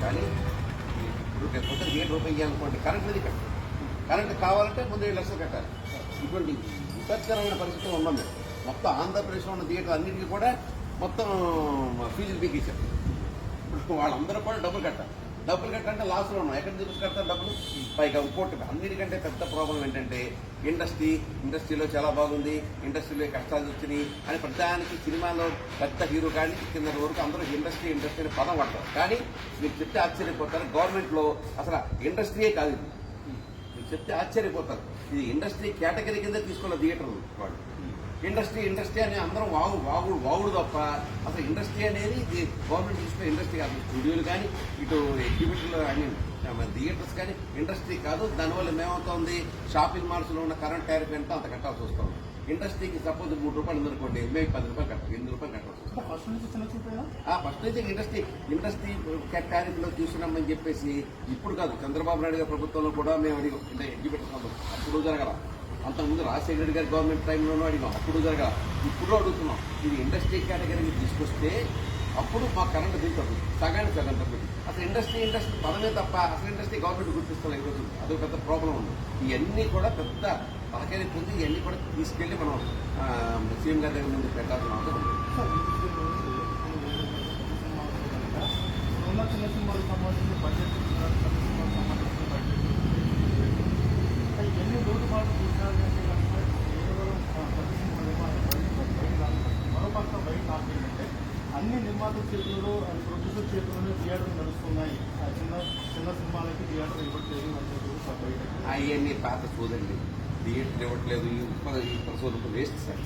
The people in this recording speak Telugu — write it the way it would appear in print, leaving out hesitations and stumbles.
కానీ ఇప్పుడు రేపు థియేటర్ ఓపెన్ చేయాలనుకోండి కరెంట్ మీద కట్టాలి. కరెంట్ కావాలంటే ముందు 7 లక్షలు కట్టాలి. ఇటువంటి విపత్కరమైన పరిస్థితులు ఉన్నాం మేము. మొత్తం ఆంధ్రప్రదేశ్లో ఉన్న థియేటర్ అన్నింటికి కూడా మొత్తం ఫీజులు పీకించారు. ఇప్పుడు వాళ్ళందరూ కూడా డబ్బులు కట్టాలంటే లాస్లో ఉన్నాం. ఎక్కడ తీసుకు కడతారు డబ్బులు? పైగా ఇంకోటి అన్నిటికంటే పెద్ద ప్రాబ్లం ఏంటంటే ఇండస్ట్రీలో చాలా బాగుంది, ఇండస్ట్రీలో కష్టాలు వచ్చినాయి అని ప్రధానికి సినిమాలో పెద్ద హీరో కానీ కింద వరకు అందరూ ఇండస్ట్రీ అని పదం పడతారు. కానీ మీరు చెప్తే ఆశ్చర్యపోతారు, గవర్నమెంట్లో అసలు ఇండస్ట్రీయే కాదు ఇది. మీరు చెప్తే ఆశ్చర్యపోతారు, ఇది ఇండస్ట్రీ కేటగిరీ కింద తీసుకున్న థియేటర్ వాళ్ళు. ఇండస్ట్రీ అని అందరం వాగుడు తప్ప అసలు ఇండస్ట్రీ అనేది ఇది గవర్నమెంట్ తీసుకునే ఇండస్ట్రీ కాదు. స్టూడియోలు కానీ ఇటు ఎగ్జిబిటర్లు అని థియేటర్స్ కానీ ఇండస్ట్రీ కాదు. దానివల్ల ఏమవుతుంది, షాపింగ్ మాల్స్లో ఉన్న కరెంట్ టారిఫ్ ఎంత అంత కట్టాల్సి వస్తుంది. ఇండస్ట్రీకి సపోజ్ 3 రూపాయలు ఉందనుకోండి, మేము 10 రూపాయలు కట్టాలి, 8 రూపాయలు కట్టాల్సి వస్తుంది. ఫస్ట్ నుంచి ఇండస్ట్రీ టారిఫ్ లో తీసుకున్నామని చెప్పేసి ఇప్పుడు కాదు, చంద్రబాబు నాయుడు గారి ప్రభుత్వంలో కూడా మేము అడిగాం. అంటే ఎగ్జిబిటర్స్ అప్పుడు జరగల, అంతకుముందు రాజశేఖర రెడ్డి గారి గవర్నమెంట్ టైంలోనూ అడిగాం, అప్పుడు జరగల, ఇప్పుడు అడుగుతున్నాం. ఇది ఇండస్ట్రీ కేటగిరీకి తీసుకొస్తే అప్పుడు మా కరెంట్ బిల్ తగ్గుతుంది, సగానికి సగం తగ్గుతుంది. అసలు ఇండస్ట్రీ పదమే తప్ప అసలు ఇండస్ట్రీ గవర్నమెంట్ గుర్తిస్తలేదు. అదొక పెద్ద ప్రాబ్లం ఉంది. ఇవన్నీ కూడా పెద్ద తలకాయ పొంది ఇవన్నీ కూడా తీసుకెళ్లి మనం సీఎం గారి దగ్గర ముందు పెట్టాల్సిన అవసరం ఉంది. చిన్న సినిమాలకు సంబంధించిన బడ్జెట్ ఎన్ని లోటుపాట్లు చూసారంటే కేవలం మరోపక్క బయట ఆపేంటంటే అన్ని నిర్మాతల చేతుల్లో అది ప్రొడ్యూసర్ చేతుల్లోనే థియేటర్లు నడుస్తున్నాయి. చిన్న సినిమాలకి థియేటర్ ఇవ్వట్లేదు అవన్నీ పాత చూడండి, థియేటర్ ఇవ్వట్లేదు, ఈ వేస్ట్ సార్.